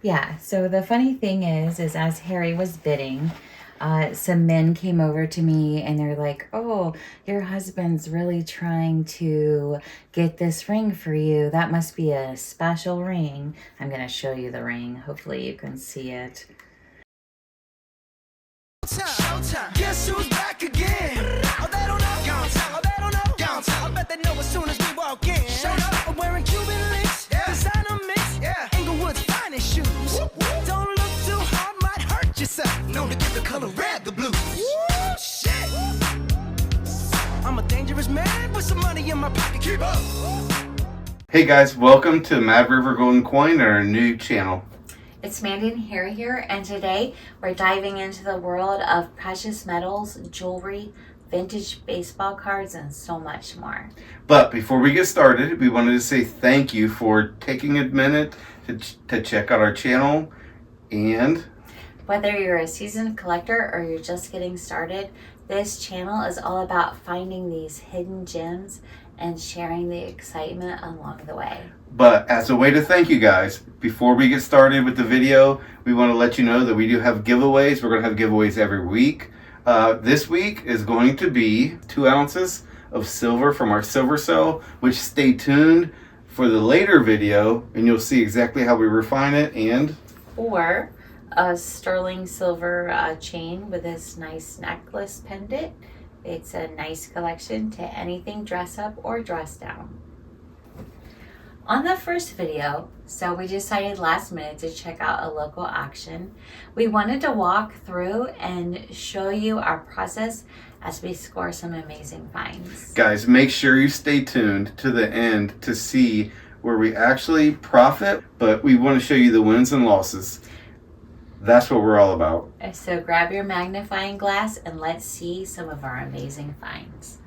Yeah, so the funny thing is as Harry was bidding, some men came over to me and they're like, oh, your husband's really trying to get this ring for you. That must be a special ring. I'm going to show you the ring. Hopefully you can see it. Showtime. Guess who's back again? Oh, they don't know. Oh, they don't know. I bet they know as soon as we walk in. Showed up, I'm wearing Cuban links. Yeah. Designer mix. Yeah. Inglewood's finest shoes. Whoop, whoop. Don't look too hard, might hurt yourself. Known to give the color red the blues. Woo, shit. I'm a dangerous man with some money in my pocket. Keep up. Hey guys, welcome to Mad River Golden Coin, our new channel. It's Mandy and Harry here, and today we're diving into the world of precious metals, jewelry, vintage baseball cards, and so much more. But before we get started, we wanted to say thank you for taking a minute to check out our channel. And whether you're a seasoned collector or you're just getting started, this channel is all about finding these hidden gems and sharing the excitement along the way. But as a way to thank you guys, before we get started with the video, we want to let you know that we do have giveaways. We're going to have giveaways every week. This week is going to be 2 ounces of silver from our silver cell, which stay tuned for the later video and you'll see exactly how we refine it. And or a sterling silver chain with this nice necklace pendant. It's a nice collection to anything dress up or dress down. On the first video, so we decided last minute to check out a local auction. We wanted to walk through and show you our process as we score some amazing finds. Guys, make sure you stay tuned to the end to see where we actually profit, but we want to show you the wins and losses. That's what we're all about. So grab your magnifying glass and let's see some of our amazing finds.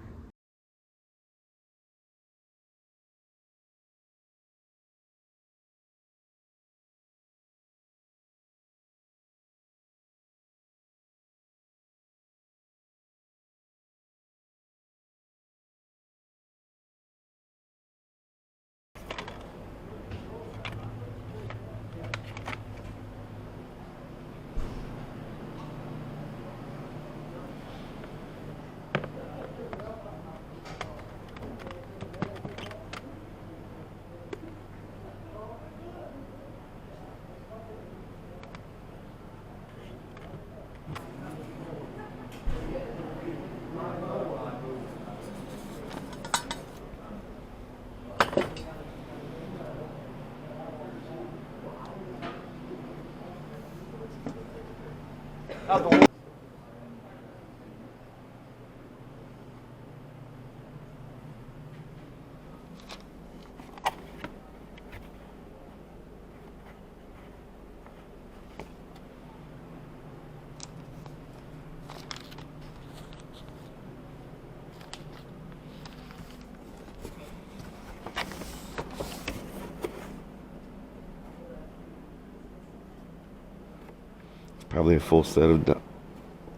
Probably a full set of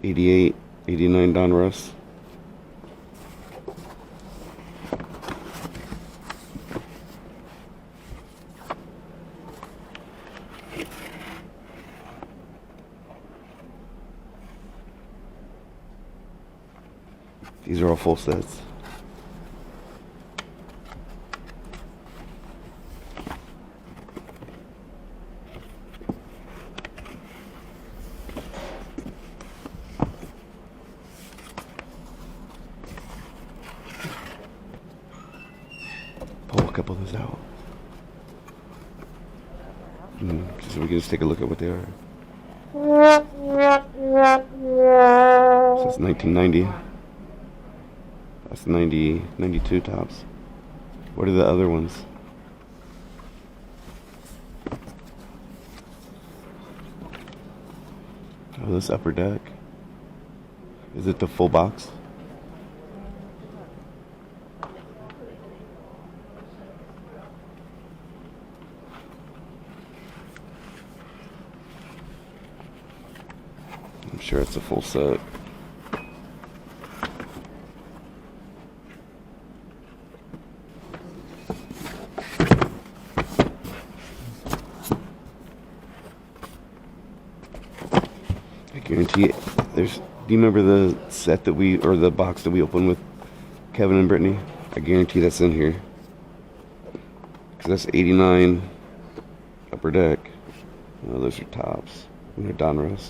88, 89 Donruss. These are all full sets. Pull a couple of those out. So we can just take a look at what they are. So it's 1990. That's 90, 92 tops. What are the other ones? Oh, this upper deck. Is it the full box? I'm sure it's a full set. Guarantee it. There's. Do you remember the set that or the box that we opened with Kevin and Brittany? I guarantee that's in here. Cause that's 89 upper deck. Oh, those are tops. And they're Donruss.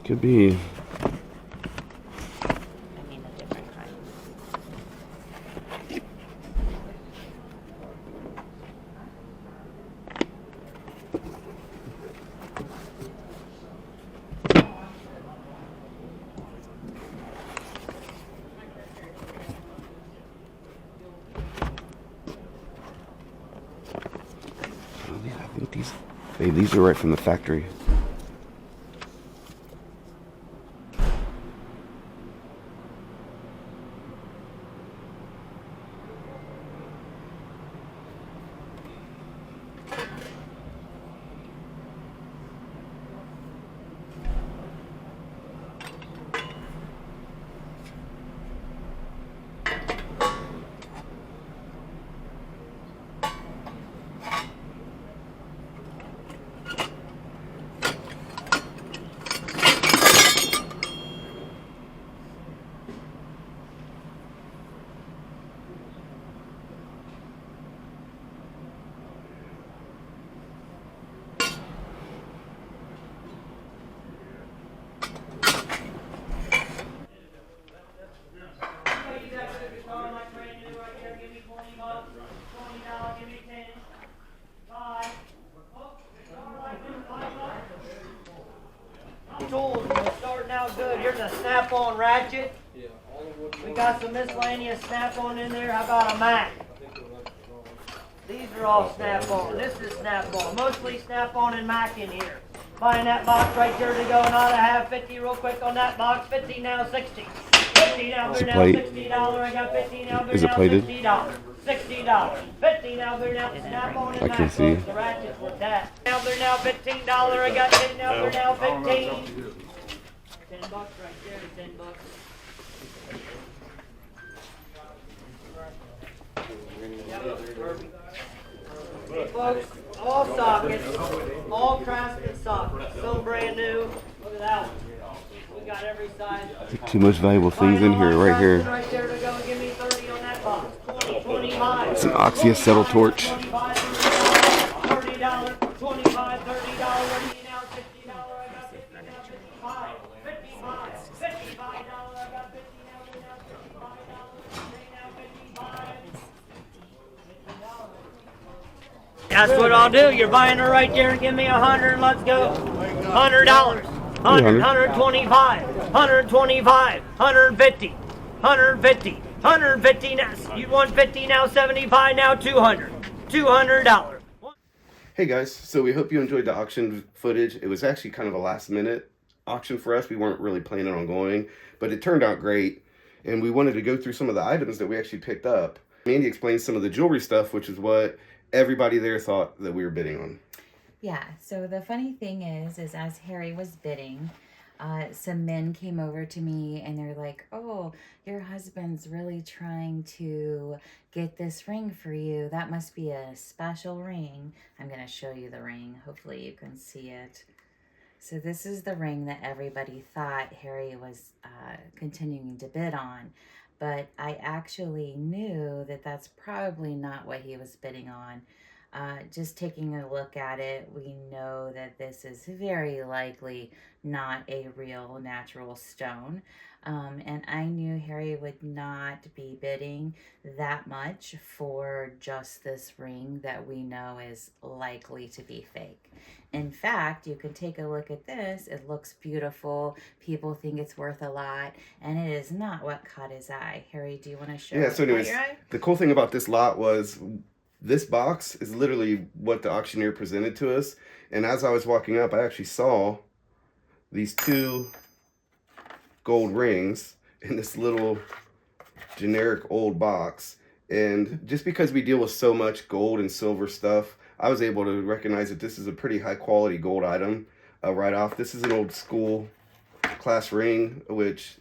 Could be. I mean, a different kind. Oh, yeah, I think these are right from the factory. Tools, we're starting out good. Here's a snap-on ratchet. We got some miscellaneous snap-on in there. How about a Mac? These are all snap-on. This is snap-on. Mostly snap-on and Mac in here. Buying that box right there to go, and ought to have 50 real quick on that box. 50 now, 60. 50 now, Is it now, plate? $60. I got 50 now, Is it now, plated? $60. $60. 50 now, now, snap-on and I Mac. can see. The ratchets with that. Now, now, $15. I got 10 now, now, 15. $10 right there, $10. Hey folks, all sockets, all Craftsman sockets, so brand new. Look at that one. We got every size. Too much valuable things in here, right here. Right there to go. Give me 30 on that box. 20, 25. It's an Oxy Settle torch. $25, $30, $25, $30. What do you now? $60. I got 50 now. 55. 55. $55. I got 50 now. $55. Now 55. That's what I'll do. You're buying her right there. Give me 100. Let's go. $100. 100, 125, 125, 150, 150, 150 now. You want 50 now, 75 now, 200. $200. Hey guys, so we hope you enjoyed the auction footage. It was actually kind of a last minute auction for us. We weren't really planning on going, but it turned out great. And we wanted to go through some of the items that we actually picked up. Mandy explained some of the jewelry stuff, which is what everybody there thought that we were bidding on. Yeah, so the funny thing is as Harry was bidding, some men came over to me and they're like, oh, your husband's really trying to get this ring for you. That must be a special ring. I'm going to show you the ring. Hopefully you can see it. So this is the ring that everybody thought Harry was continuing to bid on. But I actually knew that that's probably not what he was bidding on. Just taking a look at it, we know that this is very likely not a real natural stone. And I knew Harry would not be bidding that much for just this ring that we know is likely to be fake. In fact, you can take a look at this. It looks beautiful. People think it's worth a lot, and it is not what caught his eye. Harry, do you want to show Yeah, so anyways, your eye? the cool thing about this lot was this box is literally what the auctioneer presented to us. And as I was walking up, I actually saw these two gold rings in this little generic old box. And just because we deal with so much gold and silver stuff, I was able to recognize that this is a pretty high quality gold item right off. This is an old school class ring, which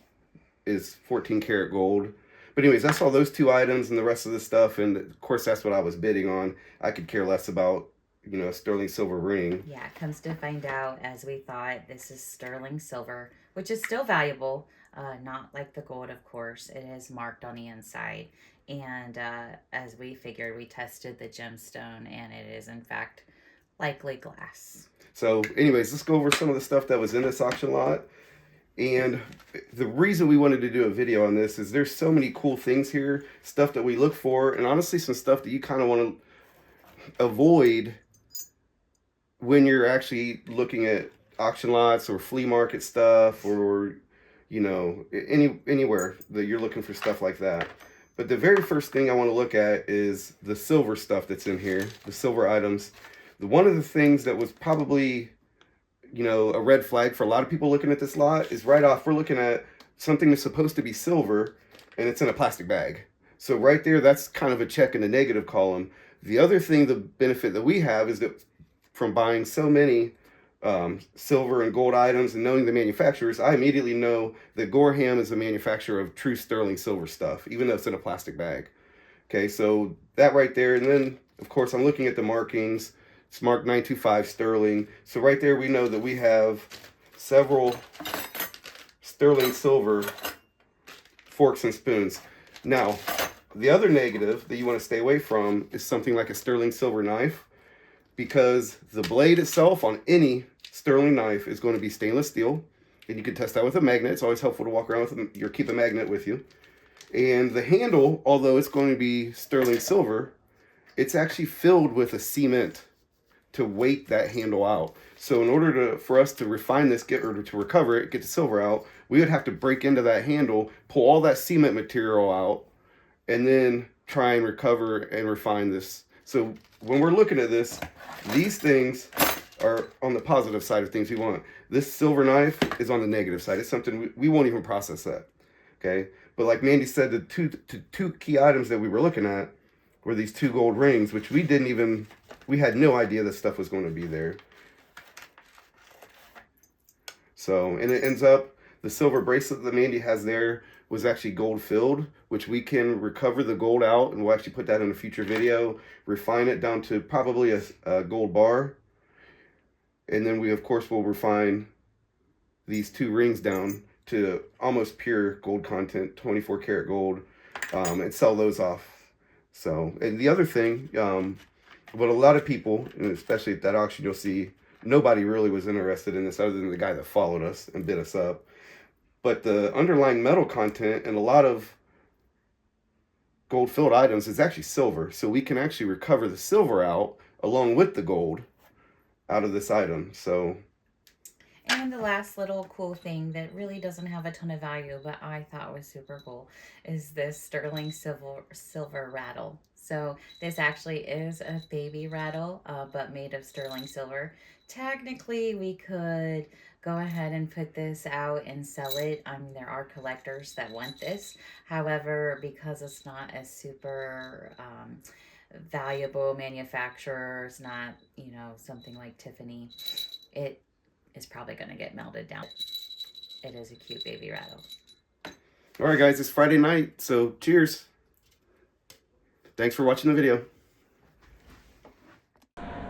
is 14 karat gold. But anyways, I saw those two items and the rest of the stuff, and of course that's what I was bidding on. I could care less about you know, a sterling silver ring. Yeah, it comes to find out, as we thought, this is sterling silver, which is still valuable. Not like the gold, of course. It is marked on the inside. And as we figured, we tested the gemstone, and it is, in fact, likely glass. So anyways, let's go over some of the stuff that was in this auction lot. And the reason we wanted to do a video on this is there's so many cool things here, stuff that we look for, and honestly some stuff that you kind of want to avoid when you're actually looking at auction lots or flea market stuff, or you know, anywhere that you're looking for stuff like that. But the very first thing I want to look at is the silver stuff that's in here, the silver items. One of the things that was probably, you know, a red flag for a lot of people looking at this lot is right off, we're looking at something that's supposed to be silver and it's in a plastic bag. So right there, that's kind of a check in the negative column. The other thing, the benefit that we have is that from buying so many silver and gold items and knowing the manufacturers, I immediately know that Gorham is a manufacturer of true sterling silver stuff, even though it's in a plastic bag. Okay, so that right there. And then, of course, I'm looking at the markings. It's marked 925 sterling. So right there, we know that we have several sterling silver forks and spoons. Now, the other negative that you want to stay away from is something like a sterling silver knife, because the blade itself on any sterling knife is going to be stainless steel, and you can test that with a magnet. It's always helpful to walk around with your keep a magnet with you. And the handle, although it's going to be sterling silver, it's actually filled with a cement to weight that handle out. So in order for us to refine this, or to recover it, get the silver out, we would have to break into that handle, pull all that cement material out, and then try and recover and refine this. So when we're looking at this, these things are on the positive side of things we want. This silver knife is on the negative side. It's something we won't even process that. Okay, but like Mandy said, the two key items that we were looking at were these 2 gold rings, which we had no idea this stuff was going to be there. So, and it ends up, the silver bracelet that Mandy has there was actually gold filled, which we can recover the gold out, and we'll actually put that in a future video, refine it down to probably a gold bar. And then we, of course, will refine these 2 rings down to almost pure gold content, 24 karat gold, and sell those off. So, and the other thing, what a lot of people, and especially at that auction, you'll see nobody really was interested in this other than the guy that followed us and bid us up. But the underlying metal content and a lot of gold filled items is actually silver. So we can actually recover the silver out along with the gold out of this item. So, and the last little cool thing that really doesn't have a ton of value, but I thought was super cool, is this sterling silver rattle. So this actually is a baby rattle, but made of sterling silver. Technically, we could go ahead and put this out and sell it. I mean, there are collectors that want this. However, because it's not a super valuable manufacturer, it's not, you know, something like Tiffany, it is probably going to get melted down. It is a cute baby rattle. all right, guys, it's Friday night, so cheers. Thanks for watching the video.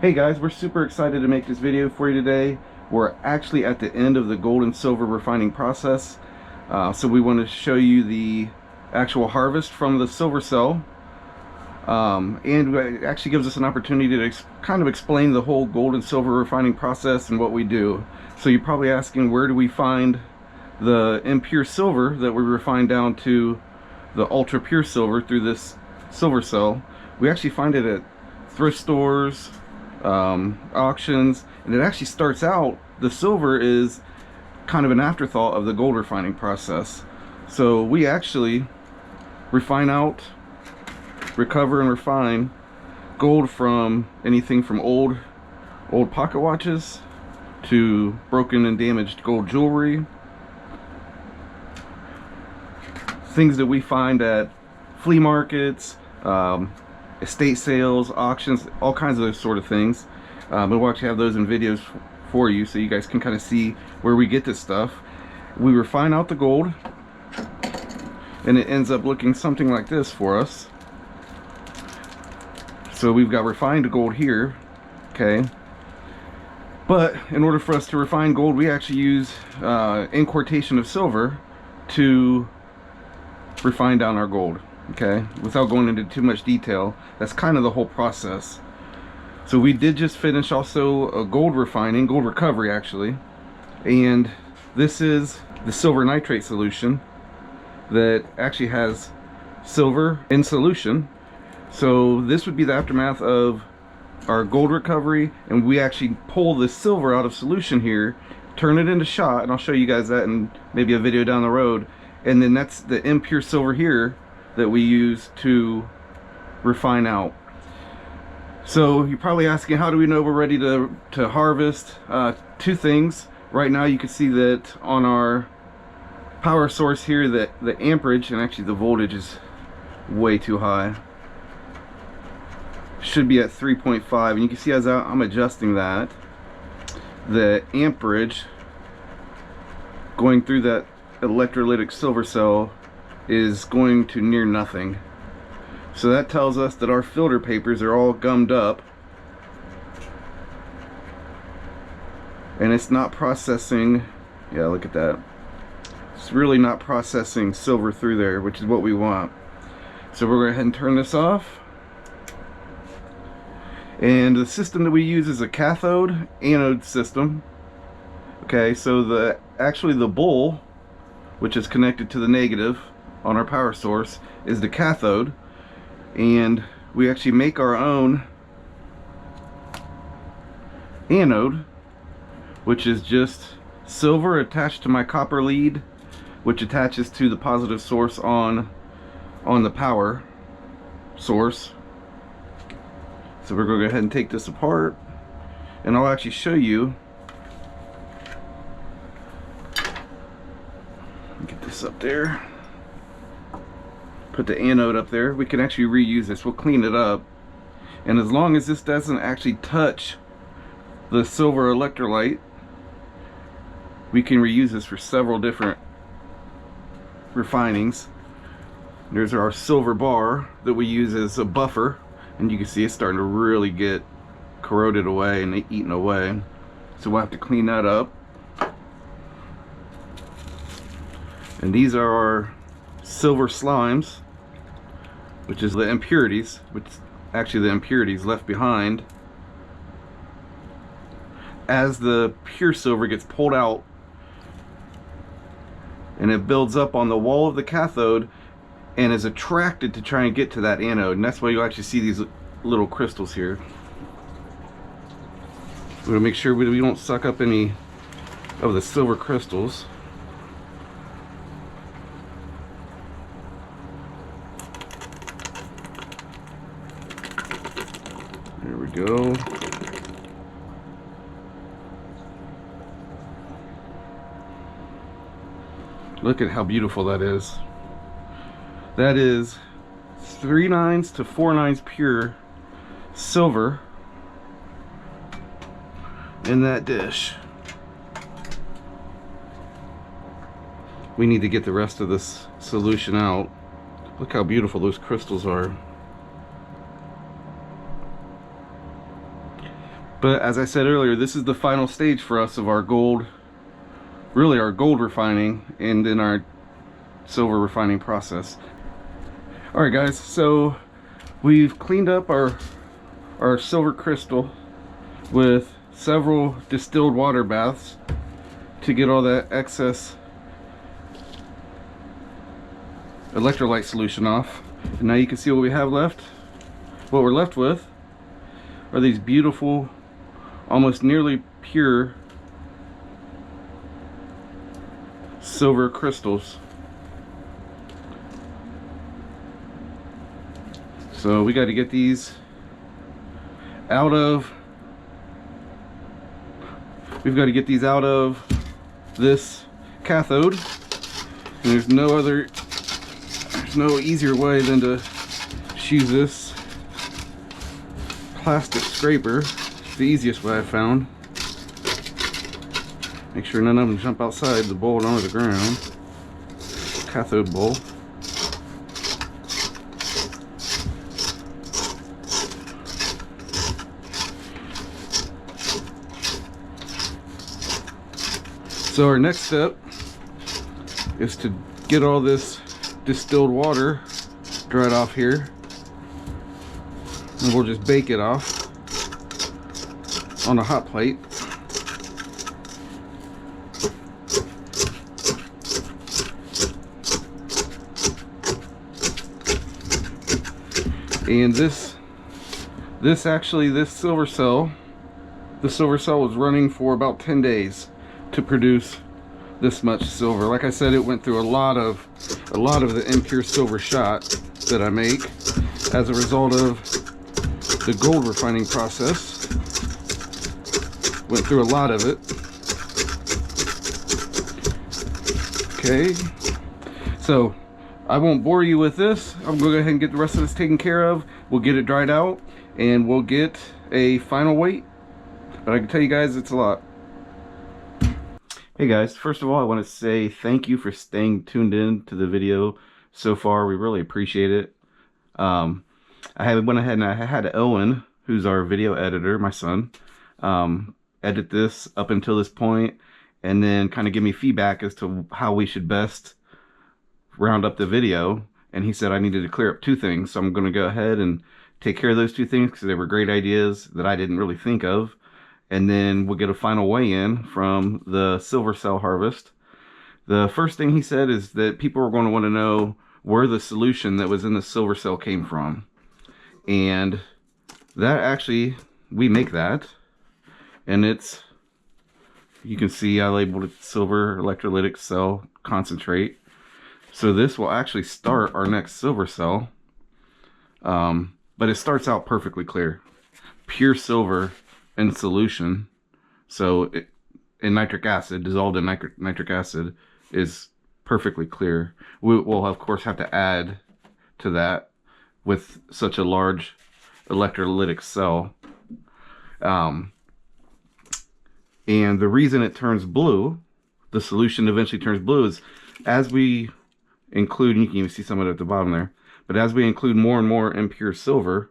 Hey guys, we're super excited to make this video for you today. We're actually at the end of the gold and silver refining process. So we want to show you the actual harvest from the silver cell. And it actually gives us an opportunity to kind of explain the whole gold and silver refining process and what we do. So you're probably asking, where do we find the impure silver that we refine down to the ultra pure silver through this silver cell? We actually find it at thrift stores, auctions, and it actually starts out, the silver is kind of an afterthought of the gold refining process. So we actually refine out, recover and refine gold from anything from old pocket watches to broken and damaged gold jewelry, things that we find at flea markets, estate sales, auctions, all kinds of those sort of things. But we'll actually have those in videos for you so you guys can kind of see where we get this stuff. We refine out the gold and it ends up looking something like this for us. So we've got refined gold here. okay? But in order for us to refine gold, we actually use inquartation of silver to refine down our gold, okay? Without going into too much detail, that's kind of the whole process. So we did just finish also a gold refining, gold recovery actually, and this is the silver nitrate solution that actually has silver in solution. So this would be the aftermath of our gold recovery, and we actually pull the silver out of solution here, turn it into shot, and I'll show you guys that in maybe a video down the road. And then that's the impure silver here that we use to refine out. So you're probably asking, how do we know we're ready to harvest? Two things. Right now you can see that on our power source here that the amperage, and actually the voltage, is way too high. Should be at 3.5, and you can see as I'm adjusting that, the amperage going through that electrolytic silver cell is going to near nothing. So that tells us that our filter papers are all gummed up, and it's not processing. Yeah, look at that. It's really not processing silver through there, which is what we want. So we're going to go ahead and turn this off. And the system that we use is a cathode anode system. Okay, so actually the bowl, which is connected to the negative on our power source, is the cathode, and we actually make our own anode, which is just silver attached to my copper lead, which attaches to the positive source on the power source. So we're going to go ahead and take this apart, and I'll actually show you. Get this up there. Put the anode up there. We can actually reuse this. We'll clean it up. And as long as this doesn't actually touch the silver electrolyte, we can reuse this for several different refinings. There's our silver bar that we use as a buffer. And you can see it's starting to really get corroded away and eaten away. So we'll have to clean that up. And these are our silver slimes, which is the impurities, which actually the impurities left behind as the pure silver gets pulled out, and it builds up on the wall of the cathode and is attracted to try and get to that anode, and that's why you actually see these little crystals here. We're going to make sure we don't suck up any of the silver crystals. There we go. Look at how beautiful that is. That is 3/9 to 4/9 pure silver in that dish. We need to get the rest of this solution out. Look how beautiful those crystals are. But as I said earlier, this is the final stage for us of our gold, really our gold refining, and in our silver refining process. Alright guys, so we've cleaned up our silver crystal with several distilled water baths to get all that excess electrolyte solution off. And now you can see what we have left. What we're left with are these beautiful, almost nearly pure silver crystals. So we got to get these out of, we've got to get these out of this cathode, and there's no easier way than to just use this plastic scraper. It's the easiest way I've found. Make sure none of them jump outside the bowl and onto the ground. Cathode bowl. So our next step is to get all this distilled water dried off here, and we'll just bake it off on a hot plate. And this silver cell, was running for about 10 days to produce this much silver. Like I said, it went through a lot of the impure silver shot that I make as a result of the gold refining process. Went through a lot of it. Okay, so I won't bore you with this. I'm gonna go ahead and get the rest of this taken care of. We'll get it dried out and we'll get a final weight. But I can tell you guys, it's a lot. Hey guys, first of all, I want to say thank you for staying tuned in to the video so far. We really appreciate it. I went ahead and I had Owen, who's our video editor, my son, edit this up until this point and then kind of give me feedback as to how we should best round up the video. And he said I needed to clear up two things, so I'm going to go ahead and take care of those two things because they were great ideas that I didn't really think of. And then we'll get a final weigh-in from the silver cell harvest. The first thing he said is that people are going to want to know where the solution that was in the silver cell came from. And that actually, we make that. And it's, you can see I labeled it silver electrolytic cell concentrate. So this will actually start our next silver cell. But it starts out perfectly clear. Pure silver in solution. So in nitric acid, dissolved in nitric acid, is perfectly clear. We will of course have to add to that with such a large electrolytic cell. And the reason it turns blue, the solution eventually turns blue, is as we include, and you can even see some of it at the bottom there, but as we include more and more impure silver,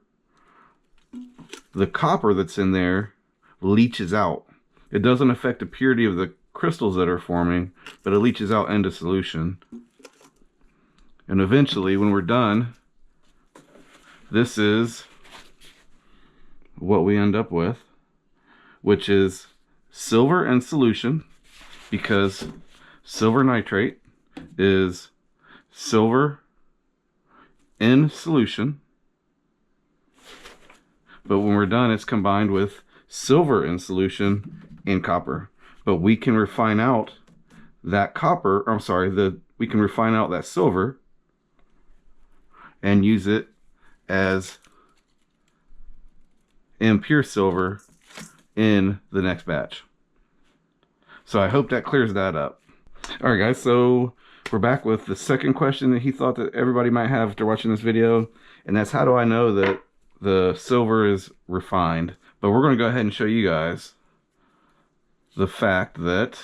the copper that's in there leaches out. It doesn't affect the purity of the crystals that are forming, but it leaches out into solution. And eventually, when we're done, this is what we end up with, which is silver in solution, because silver nitrate is silver in solution. But when we're done, it's combined with silver in solution and copper. But we can refine out that copper, I'm sorry, we can refine out that silver and use it as impure silver in the next batch. So I hope that clears that up. All right, guys, so we're back with the second question that he thought that everybody might have after watching this video, and that's, how do I know that the silver is refined? But we're going to go ahead and show you guys the fact that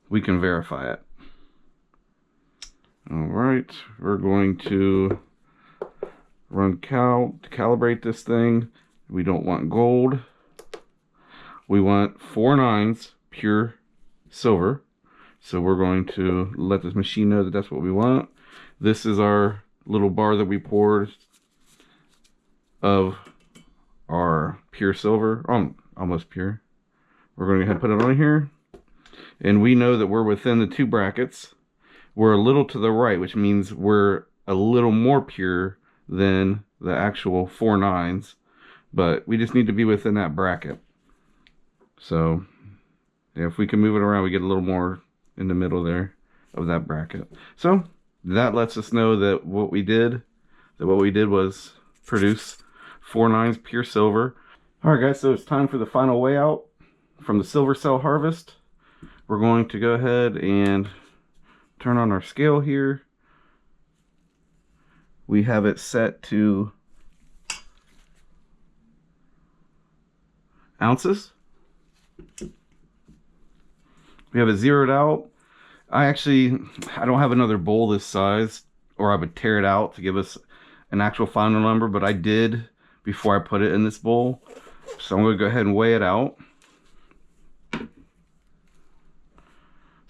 we can verify it. All right, we're going to run to calibrate this thing. We don't want gold. We want 4 9s pure silver. So we're going to let this machine know that that's what we want. This is our little bar that we poured of our pure silver, almost pure. We're going to go ahead and put it on here. And we know that we're within the 2 brackets. We're a little to the right, which means we're a little more pure than the actual 4 9s. But we just need to be within that bracket. So yeah, if we can move it around, we get a little more in the middle there of that bracket. So that lets us know that what we did was produce 4 9s pure silver. All right, guys, so it's time for the final weigh out from the silver cell harvest. We're going to go ahead and turn on our scale here. We have it set to ounces. We have it zeroed out. I don't have another bowl this size, or I would tear it out to give us an actual final number, but I did before I put it in this bowl. So I'm going to go ahead and weigh it out.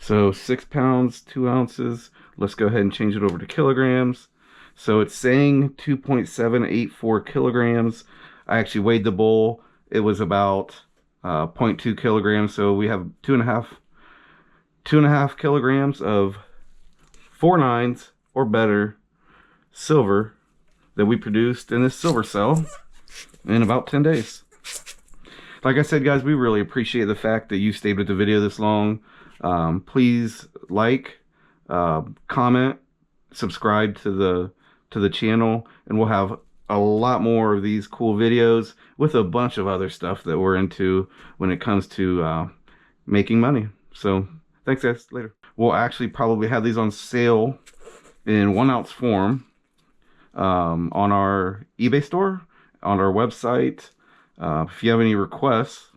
So 6 pounds, 2 ounces. Let's go ahead and change it over to kilograms. So it's saying 2.784 kilograms. I actually weighed the bowl. It was about 0.2 kilograms. So we have two and a half kilograms of 4 nines or better silver that we produced in this silver cell in about 10 days. Like I said, guys, we really appreciate the fact that you stayed with the video this long. Please like, comment, subscribe to the channel, and we'll have a lot more of these cool videos with a bunch of other stuff that we're into when it comes to making money. So thanks, guys. Later. We'll actually probably have these on sale in 1 ounce form on our eBay store, on our website. If you have any requests,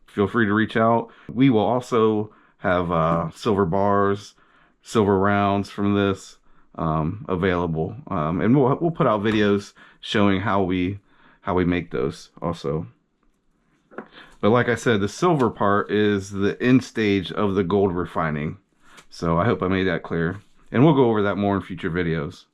feel free to reach out. We will also have silver bars, silver rounds from this available, and we'll put out videos showing how we make those also. But like I said, the silver part is the end stage of the gold refining. So I hope I made that clear, and we'll go over that more in future videos.